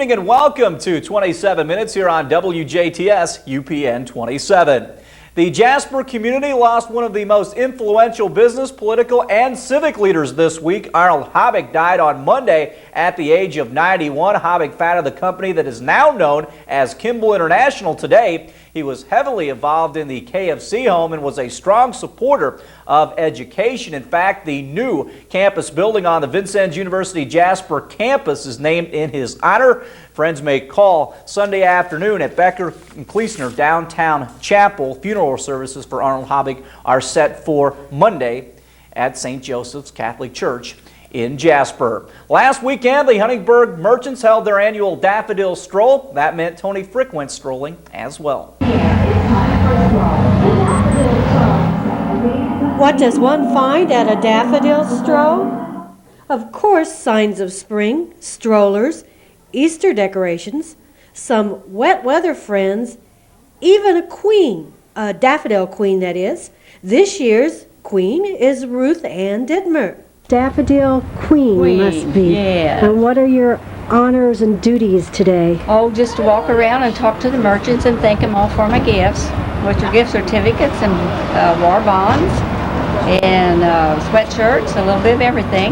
evening and welcome to 27 Minutes here on WJTS UPN 27. The Jasper community lost one of the most influential business, political, and civic leaders this week. Arnold Habig died on Monday at the age of 91. Habig founded the company that is now known as Kimball International today. He was heavily involved in the KFC home and was a strong supporter of education. In fact, the new campus building on the Vincennes University Jasper campus is named in his honor. Friends may call Sunday afternoon at Becker and Kleesner Downtown Chapel. Funeral services for Arnold Habig are set for Monday at St. Joseph's Catholic Church in Jasper. Last weekend, the Huntingburg merchants held their annual Daffodils Stroll. That meant Tony Frick went strolling as well. What does one find at a daffodil stroll? Of course, signs of spring, strollers, Easter decorations, some wet weather friends, even a queen, a daffodil queen that is. This year's queen is Ruth Ann Dittmer. Daffodil queen must be. Yeah. And what are your honors and duties today? Oh, just to walk around and talk to the merchants and thank them all for my gifts, which are gift certificates and war bonds and sweatshirts, a little bit of everything.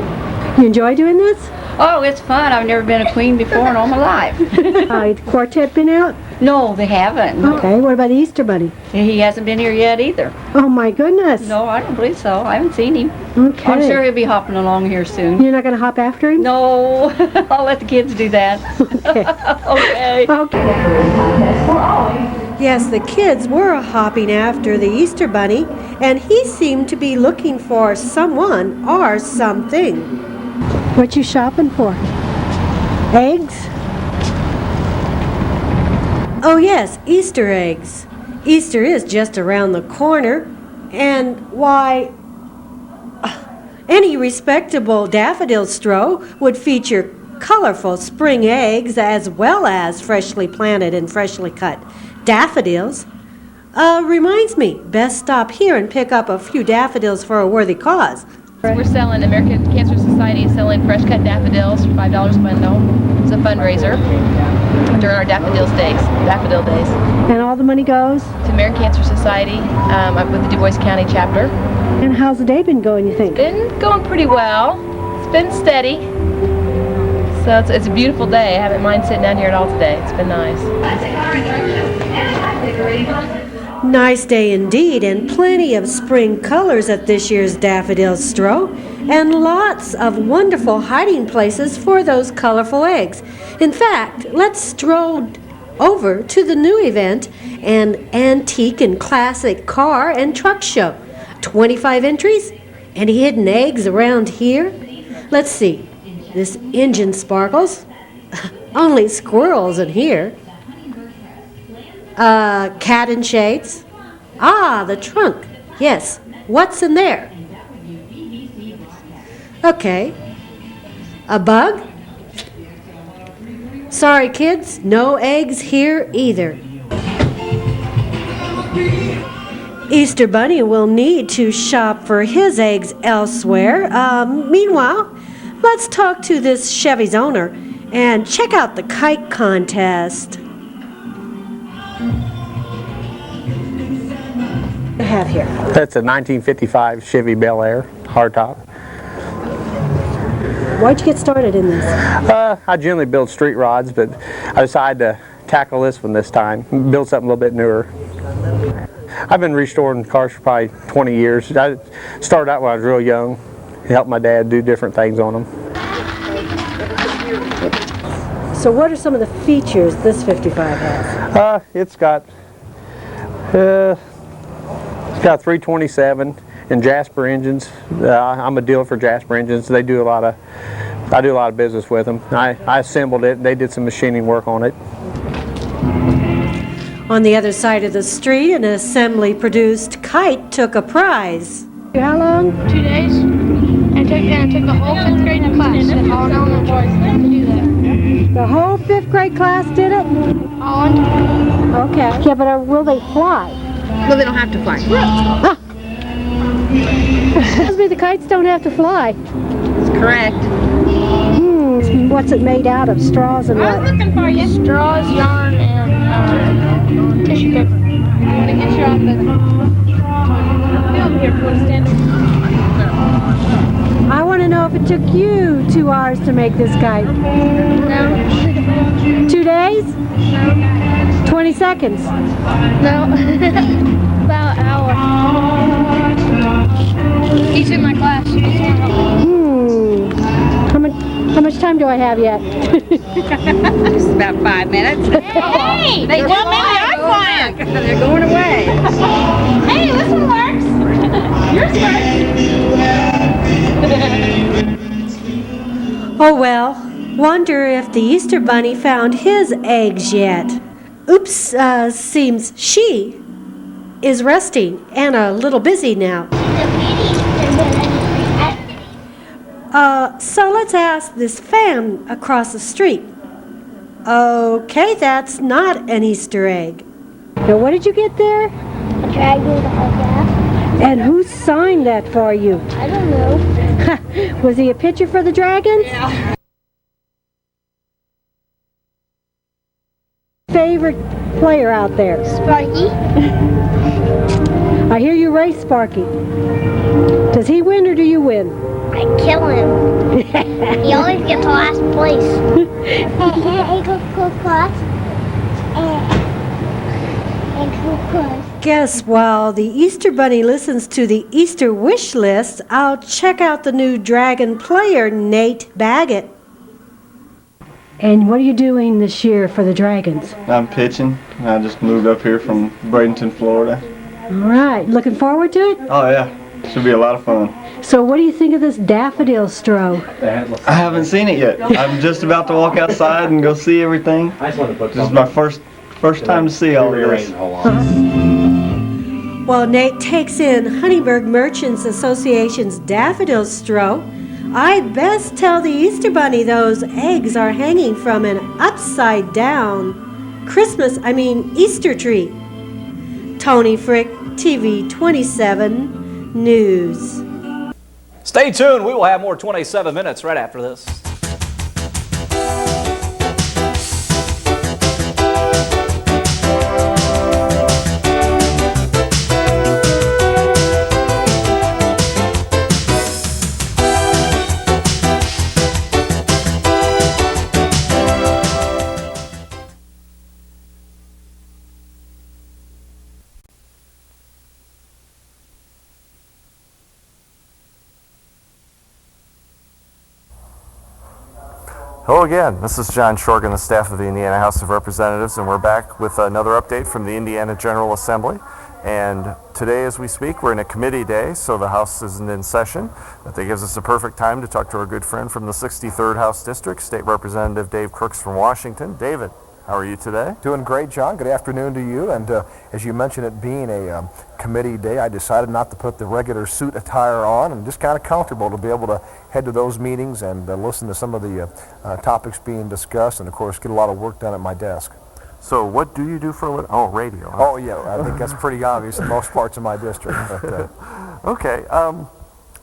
You enjoy doing this? Oh, it's fun. I've never been a queen before in all my life. Quartet been out? No, they haven't. Okay, what about the Easter Bunny? He hasn't been here yet either. Oh my goodness. No, I don't believe so. I haven't seen him. Okay. I'm sure he'll be hopping along here soon. You're not going to hop after him? No, I'll let the kids do that. Okay. Okay. Yes, the kids were hopping after the Easter Bunny, and he seemed to be looking for someone or something. What you shopping for? Eggs? Oh yes, Easter eggs. Easter is just around the corner, and why, any respectable daffodil stroll would feature colorful spring eggs as well as freshly planted and freshly cut daffodils. Reminds me, best stop here and pick up a few daffodils for a worthy cause. We're selling, American Cancer Society is selling fresh cut daffodils for $5 a bundle. It's a fundraiser during our daffodil days. And all the money goes? To American Cancer Society. I'm with the Du Bois County chapter. And how's the day been going, you think? Been going pretty well. It's been steady. So it's a beautiful day. I haven't mind sitting down here at all today. It's been nice. Nice day indeed, and plenty of spring colors at this year's Daffodil Stroll, and lots of wonderful hiding places for those colorful eggs. In fact, let's stroll over to the new event, an antique and classic car and truck show. 25 entries? Any hidden eggs around here? Let's see. This engine sparkles. Only squirrels in here. Cat and shades. Ah, the trunk. Yes. What's in there? Okay. A bug? Sorry, kids. No eggs here either. Easter Bunny will need to shop for his eggs elsewhere. Meanwhile, let's talk to this Chevy's owner and check out the kite contest. Have here. That's a 1955 Chevy Bel Air hardtop. Why'd you get started in this? I generally build street rods, but I decided to tackle this one this time, build something a little bit newer. I've been restoring cars for probably 20 years. I started out when I was real young, helped my dad do different things on them. So what are some of the features this 55 has? It's got 327 and Jasper engines. I'm a dealer for Jasper engines. I do a lot of business with them. I assembled it. They did some machining work on it. On the other side of the street, an assembly-produced kite took a prize. How long? 2 days. I took the whole 5th grade class at Holland Elementary to do that. The whole 5th grade class did it? Holland. Okay. Yeah, but will they fly? No, they don't have to fly. Ah. Tells me the kites don't have to fly. That's correct. It's What's it made out of? Straws and what? looking for you. Straws, yarn, and tissue paper. I'm going to get you on the film here for a stand. I want to know if it took you 2 hours to make this kite. No. 2 days? 20 seconds? No. About an hour. He's in my class. How much time do I have yet? Just about 5 minutes. Hey! They want me, I'm flying. They're going away. Hey, this one works. Yours works. Oh well, wonder if the Easter Bunny found his eggs yet. Oops, seems she is resting and a little busy now. So let's ask this fan across the street. Okay, that's not an Easter egg. Now, what did you get there? A dragon with a hug ass. And who signed that for you? I don't know. Was he a pitcher for the Dragons? Yeah. Favorite player out there? Sparky. I hear you race Sparky. Does he win or do you win? I kill him. He always gets last place. Guess while the Easter Bunny listens to the Easter wish list, I'll check out the new Dragon player, Nate Baggett. And what are you doing this year for the Dragons? I'm pitching. I just moved up here from Bradenton, Florida. All right, looking forward to it? Oh yeah, should be a lot of fun. So what do you think of this daffodil stroll? I haven't seen it yet. I'm just about to walk outside and go see everything. This is my first time to see all of this. While Nate takes in Huntingburg Merchants Association's Daffodils Stroll, I'd best tell the Easter Bunny those eggs are hanging from an upside-down Easter tree. Tony Frick, TV 27 News. Stay tuned. We will have more 27 minutes right after this. Hello again, this is John Shorgan, the staff of the Indiana House of Representatives, and we're back with another update from the Indiana General Assembly. And today as we speak, we're in a committee day, so the House isn't in session. That gives us a perfect time to talk to our good friend from the 63rd House District, State Representative Dave Crooks from Washington. David, how are you today? Doing great, John. Good afternoon to you. And as you mentioned, it being a committee day, I decided not to put the regular suit attire on and just kind of comfortable to be able to head to those meetings and listen to some of the topics being discussed and, of course, get a lot of work done at my desk. So what do you do for a living? Oh, radio. Huh? Oh, yeah. I think that's pretty obvious in most parts of my district. But, okay.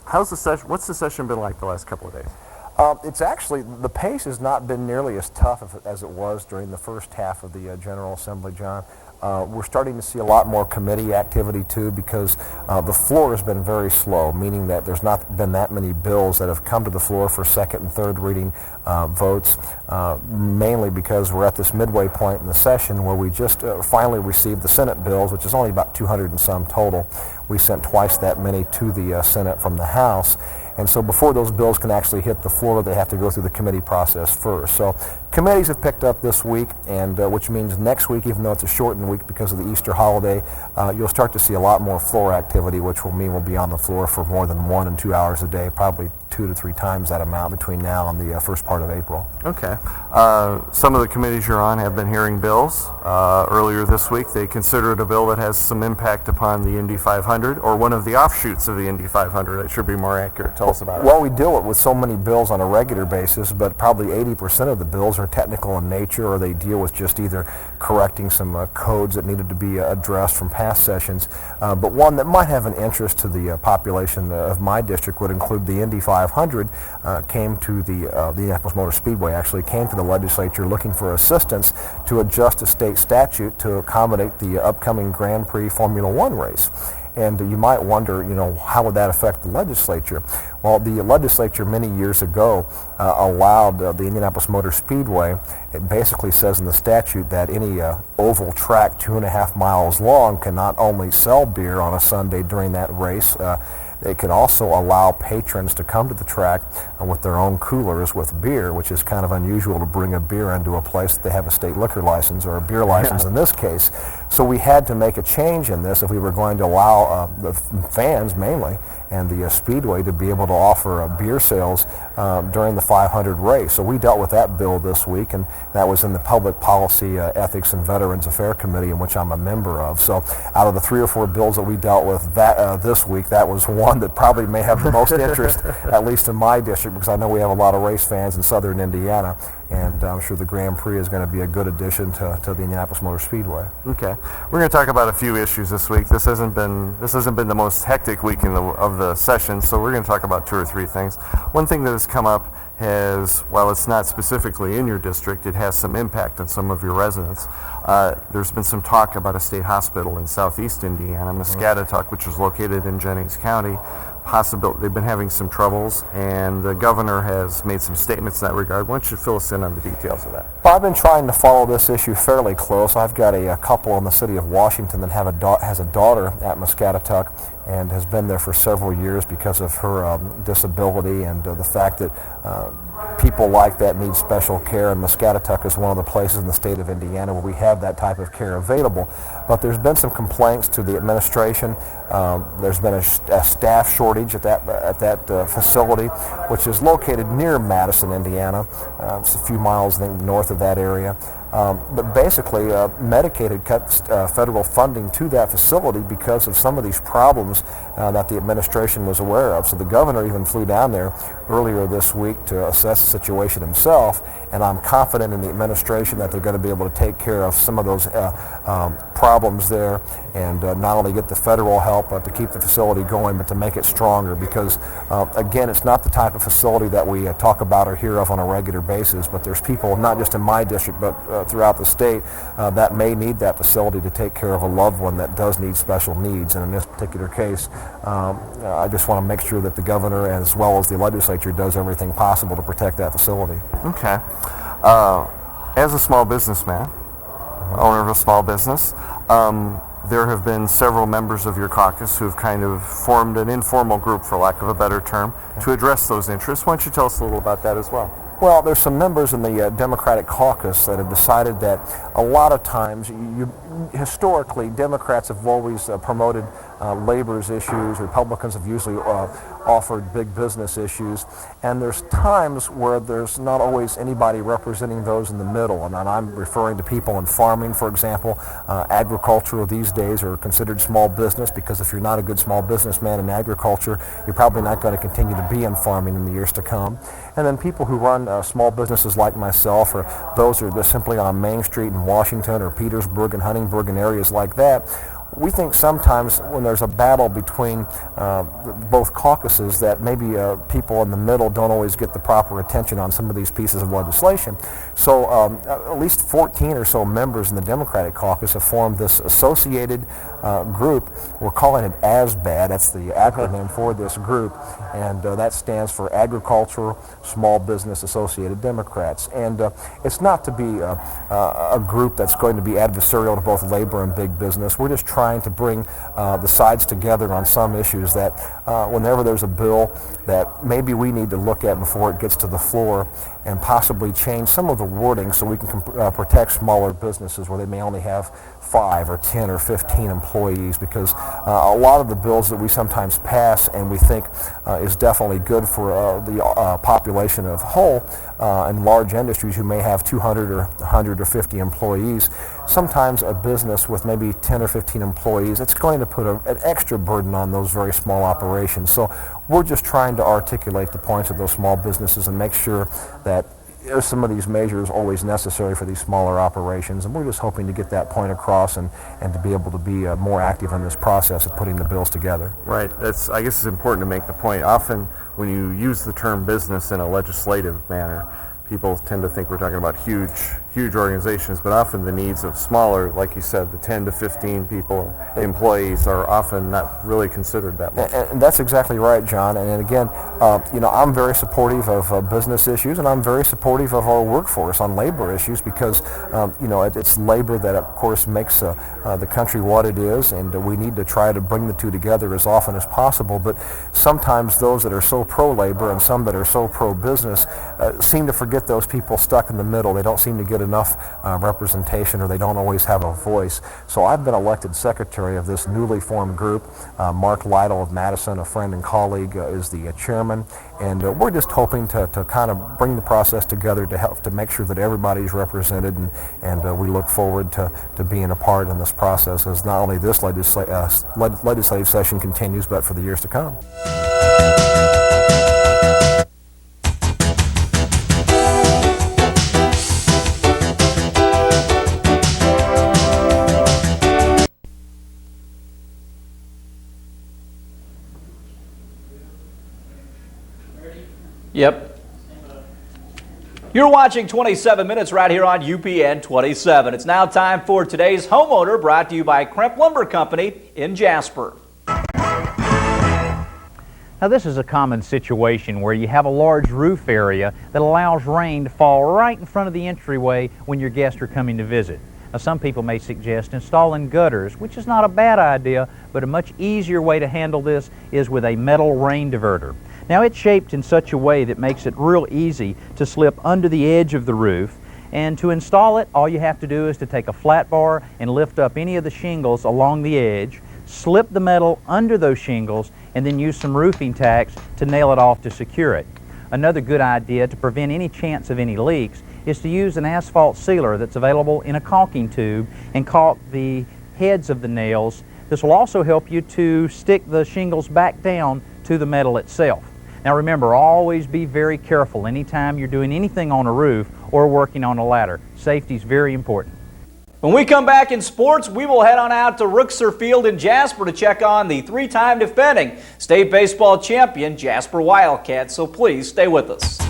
How's the session? What's the session been like the last couple of days? It's actually, the pace has not been nearly as tough as it was during the first half of the General Assembly, John. We're starting to see a lot more committee activity, too, because the floor has been very slow, meaning that there's not been that many bills that have come to the floor for second and third reading votes, mainly because we're at this midway point in the session where we just finally received the Senate bills, which is only about 200 and some total. We sent twice that many to the Senate from the House. And so before those bills can actually hit the floor, they have to go through the committee process first. So committees have picked up this week, and which means next week, even though it's a shortened week because of the Easter holiday, you'll start to see a lot more floor activity, which will mean we'll be on the floor for more than 1 and 2 hours a day, probably 2 to 3 times that amount between now and the first part of April. Okay. Some of the committees you're on have been hearing bills. Earlier this week, they considered a bill that has some impact upon the Indy 500, or one of the offshoots of the Indy 500. That should be more accurate. Tell us about it. Well, we deal with so many bills on a regular basis, but probably 80% of the bills are technical in nature, or they deal with just either correcting some codes that needed to be addressed from past sessions. But one that might have an interest to the population of my district would include the Indy 500. 500 came to the Indianapolis Motor Speedway, actually came to the legislature looking for assistance to adjust a state statute to accommodate the upcoming Grand Prix Formula One race. And you might wonder, how would that affect the legislature? Well, the legislature many years ago allowed the Indianapolis Motor Speedway. It basically says in the statute that any oval track 2.5 miles long can not only sell beer on a Sunday during that race, they can also allow patrons to come to the track with their own coolers with beer, which is kind of unusual to bring a beer into a place that they have a state liquor license, or a beer license in this case. So we had to make a change in this if we were going to allow the fans mainly and the Speedway to be able to offer beer sales during the 500 race. So we dealt with that bill this week, and that was in the Public Policy, Ethics, and Veterans Affairs Committee, in which I'm a member of. So out of the 3 or 4 bills that we dealt with this week, that was one that probably may have the most interest, at least in my district, because I know we have a lot of race fans in southern Indiana, and I'm sure the Grand Prix is going to be a good addition to the Indianapolis Motor Speedway. Okay, we're going to talk about a few issues this week. This hasn't been the most hectic week of the session, so we're going to talk about 2 or 3 things. One thing that has come up has, while it's not specifically in your district, it has some impact on some of your residents. There's been some talk about a state hospital in southeast Indiana, Muscatatuck, which is located in Jennings County. They've been having some troubles, and the governor has made some statements in that regard. Why don't you fill us in on the details of that? Well, I've been trying to follow this issue fairly close. I've got a couple in the city of Washington that has a daughter at Muscatatuck and has been there for several years because of her disability and the fact that people like that need special care, and Muscatatuck is one of the places in the state of Indiana where we have that type of care available. But there's been some complaints to the administration. There's been a staff shortage at that facility, which is located near Madison, Indiana. It's a few miles, I think, north of that area. But basically, Medicaid had cut federal funding to that facility because of some of these problems that the administration was aware of. So the governor even flew down there earlier this week to assess the situation himself, and I'm confident in the administration that they're going to be able to take care of some of those problems there, and not only get the federal help to keep the facility going, but to make it stronger, because again, it's not the type of facility that we talk about or hear of on a regular basis, but there's people, not just in my district, but throughout the state that may need that facility to take care of a loved one that does need special needs. And in this particular case, I just want to make sure that the governor, as well as the legislature, does everything possible to protect that facility. Okay. As a small businessman, owner of a small business, there have been several members of your caucus who have kind of formed an informal group, for lack of a better term, to address those interests. Why don't you tell us a little about that as well? Well, there's some members in the Democratic caucus that have decided that a lot of times, historically, Democrats have always promoted labor's issues. Republicans have usually offered big business issues. And there's times where there's not always anybody representing those in the middle. And I'm referring to people in farming, for example. Agriculture these days are considered small business, because if you're not a good small businessman in agriculture, you're probably not going to continue to be in farming in the years to come. And then people who run small businesses like myself, or those who are simply on Main Street in Washington or Petersburg and Huntingburg and areas like that, we think sometimes when there's a battle between both caucuses that maybe people in the middle don't always get the proper attention on some of these pieces of legislation. So at least 14 or so members in the Democratic caucus have formed this associated group. We're calling it ASBAD. That's the acronym for this group, and that stands for Agricultural Small Business Associated Democrats. And it's not to be a group that's going to be adversarial to both labor and big business. We're just trying to bring the sides together on some issues that whenever there's a bill that maybe we need to look at before it gets to the floor, and possibly change some of the wording so we can protect smaller businesses where they may only have 5 or 10 or 15 employees, because a lot of the bills that we sometimes pass and we think is definitely good for the population of whole and large industries who may have 200 or 100 or 50 employees, sometimes a business with maybe 10 or 15 employees, it's going to put an extra burden on those very small operations. So we're just trying to articulate the points of those small businesses and make sure that some of these measures always necessary for these smaller operations, and we're just hoping to get that point across and to be able to be more active in this process of putting the bills together. Right. I guess it's important to make the point. Often when you use the term business in a legislative manner, people tend to think we're talking about huge organizations, but often the needs of smaller, like you said, the 10 to 15 people, employees, are often not really considered that much. And that's exactly right, John. And again, I'm very supportive of business issues, and I'm very supportive of our workforce on labor issues because, it's labor that, of course, makes the country what it is, and we need to try to bring the two together as often as possible. But sometimes those that are so pro-labor and some that are so pro-business seem to forget those people stuck in the middle. They don't seem to get enough representation, or they don't always have a voice. So I've been elected secretary of this newly formed group. Mark Lytle of Madison, a friend and colleague, is the chairman, and we're just hoping to kind of bring the process together to help to make sure that everybody's represented, and we look forward to being a part in this process as not only this legislative session continues, but for the years to come. Yep. You're watching 27 Minutes right here on UPN 27. It's now time for today's Homeowner, brought to you by Kremp Lumber Company in Jasper. Now, this is a common situation where you have a large roof area that allows rain to fall right in front of the entryway when your guests are coming to visit. Now, some people may suggest installing gutters, which is not a bad idea, but a much easier way to handle this is with a metal rain diverter. Now, it's shaped in such a way that makes it real easy to slip under the edge of the roof, and to install it, all you have to do is to take a flat bar and lift up any of the shingles along the edge, slip the metal under those shingles, and then use some roofing tacks to nail it off to secure it. Another good idea to prevent any chance of any leaks is to use an asphalt sealer that's available in a caulking tube and caulk the heads of the nails. This will also help you to stick the shingles back down to the metal itself. Now remember, always be very careful anytime you're doing anything on a roof or working on a ladder. Safety is very important. When we come back in sports, we will head on out to Rookser Field in Jasper to check on the three-time defending state baseball champion Jasper Wildcats, so please stay with us.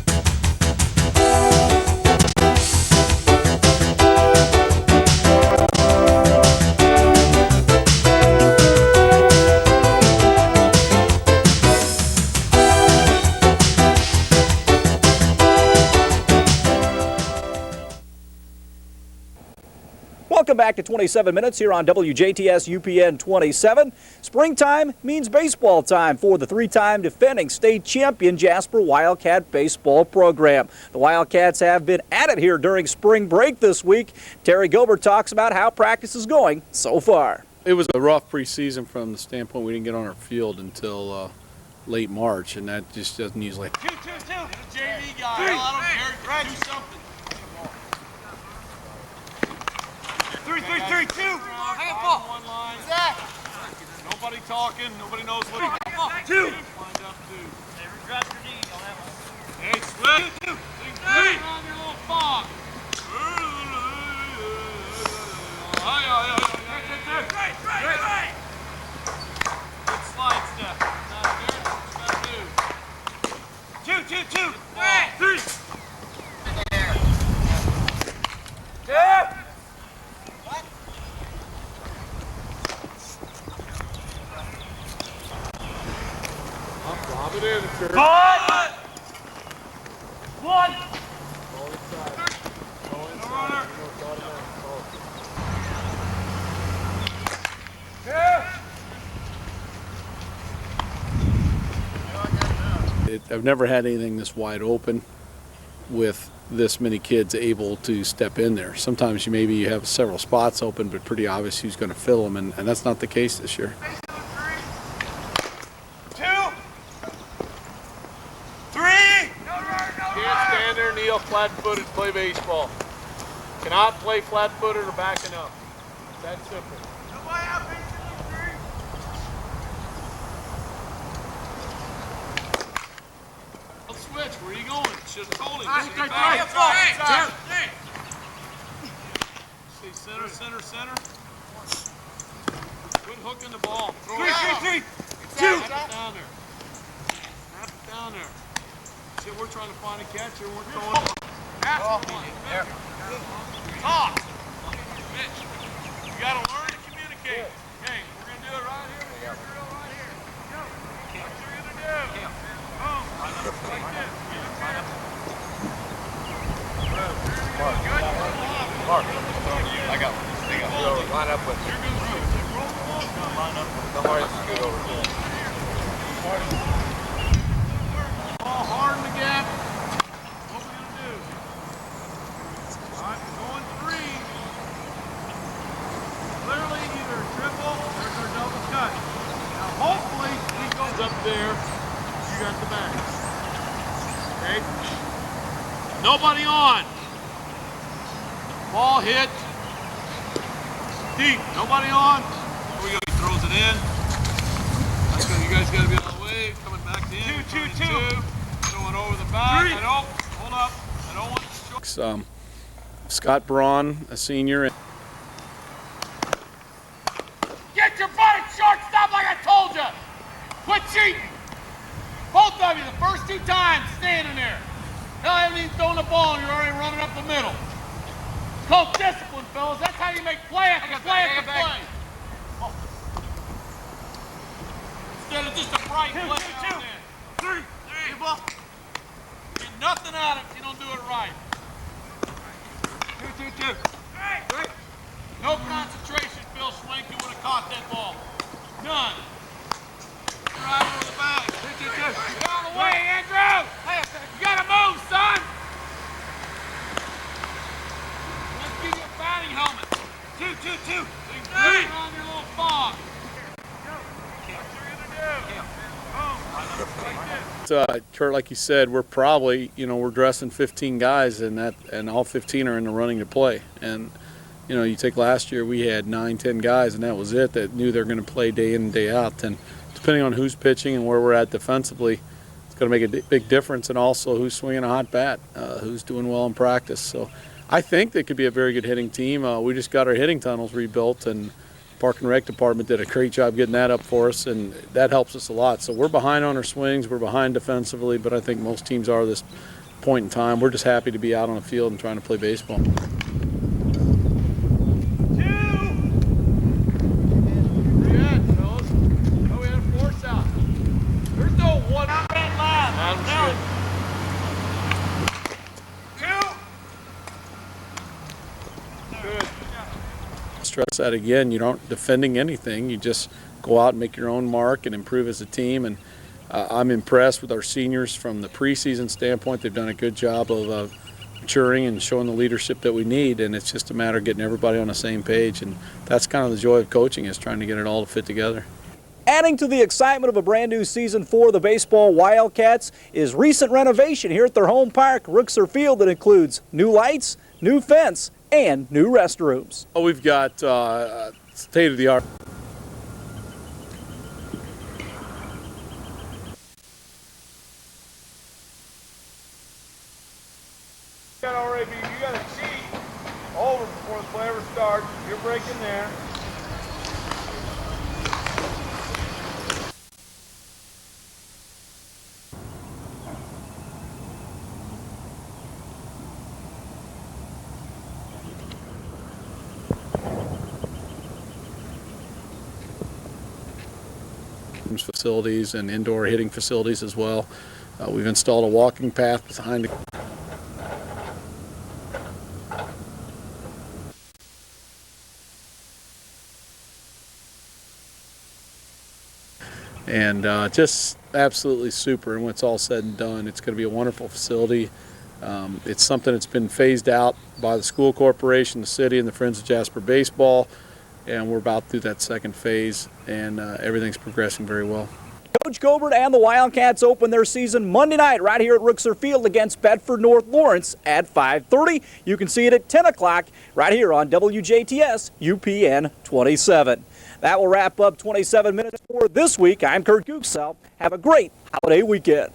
Welcome back to 27 Minutes here on WJTS UPN 27. Springtime means baseball time for the three-time defending state champion Jasper Wildcat baseball program. The Wildcats have been at it here during spring break this week. Terry Gilbert talks about how practice is going so far. It was a rough preseason from the standpoint we didn't get on our field until late March, and that just doesn't usually. 2-2-2. The JV guy. I don't care. Do something. 3-3-3-2. Hang it, ball. One line. Zach. Nobody talking. Nobody knows what. 2. Lined up 2. Drop your knee on that one. Hey, Swift. 2. On your little fog. Right. Good slide step. Not there. Just about 2. 3. Yeah. Lob it in, sir. Good! 1! Go inside. I've never had anything this wide open with this many kids able to step in there. Sometimes you have several spots open, but pretty obvious who's going to fill them, and that's not the case this year. 2, 3. Can't stand there, kneel flat-footed, play baseball. Cannot play flat-footed or backing up. That simple. Switch. Where are you going? should have told him. Stay center, center, center. Quit hooking the ball. Throw it out. Snap it down there. Snap it down there. See, we're trying to find a catcher. We're throwing it. There. Talk. Mitch, you got to learn to communicate. Okay, we're going to do it right here. We're going to drill right here. Go. What you're going to do. Boom. Like this. Mark, I got one. Line up with you. Line up with the hardest scoot over there. Ball hard in the gap. What are we going to do? All right, we're going three. Clearly either a triple or there's our double cut. Now hopefully he goes up there. You got the back. Okay? Nobody on. Ball hit. Deep. Nobody on. Here we go. He throws it in. That's good. You guys got to be on the way. Coming back to him. Two. Throwing over the back. I don't. Hold up. I don't want to short. Scott Braun, a senior. Get your butt at shortstop like I told you. Quit cheating. Both of you, the first 2 times, standing there. Hell, I haven't even thrown the ball and you're already running up the middle. It's called discipline, fellas. That's how you make play after play after play. Oh. Instead of just a bright play out there. 3. There you go. Get nothing out of it if you don't do it right. 2. 3. No concentration, Phil Schwenke would have caught that ball. None. Right over the back. 2. Get out of the way, Andrew. Hey, you gotta move, son. Let's give you a batting helmet. 2. Three. Around your little fog. Kurt, like you said, we're probably, we're dressing 15 guys, and all 15 are in the running to play. And you take last year, we had 9-10 guys, and that was it, that knew they're going to play day in and day out. And depending on who's pitching and where we're at defensively, it's going to make a big difference, and also who's swinging a hot bat, who's doing well in practice. So I think they could be a very good hitting team. We just got our hitting tunnels rebuilt, and Park and Rec Department did a great job getting that up for us, and that helps us a lot. So we're behind on our swings, we're behind defensively, but I think most teams are at this point in time. We're just happy to be out on the field and trying to play baseball. 2. Pretty good, fellas. Oh, we had a force out. There's no one red line. Now. 2. Good. Stress that again, you aren't defending anything, you just go out and make your own mark and improve as a team. And I'm impressed with our seniors from the preseason standpoint. They've done a good job of maturing and showing the leadership that we need, and it's just a matter of getting everybody on the same page, and that's kind of the joy of coaching, is trying to get it all to fit together. Adding to the excitement of a brand new season for the baseball Wildcats is recent renovation here at their home park, Rookser Field, that includes new lights, new fence, and new restrooms. Oh, we've got state-of-the-art. You got to cheat over before the play ever starts. You're breaking there. Facilities and indoor hitting facilities as well. We've installed a walking path behind the and just absolutely super. And when it's all said and done, it's going to be a wonderful facility. It's something that's been phased out by the school corporation, the city, and the Friends of Jasper Baseball, and we're about through that second phase, and everything's progressing very well. Coach Gobert and the Wildcats open their season Monday night right here at Rookser Field against Bedford North Lawrence at 5:30. You can see it at 10 o'clock right here on WJTS UPN 27. That will wrap up 27 minutes for this week. I'm Kurt Gutgsell. Have a great holiday weekend.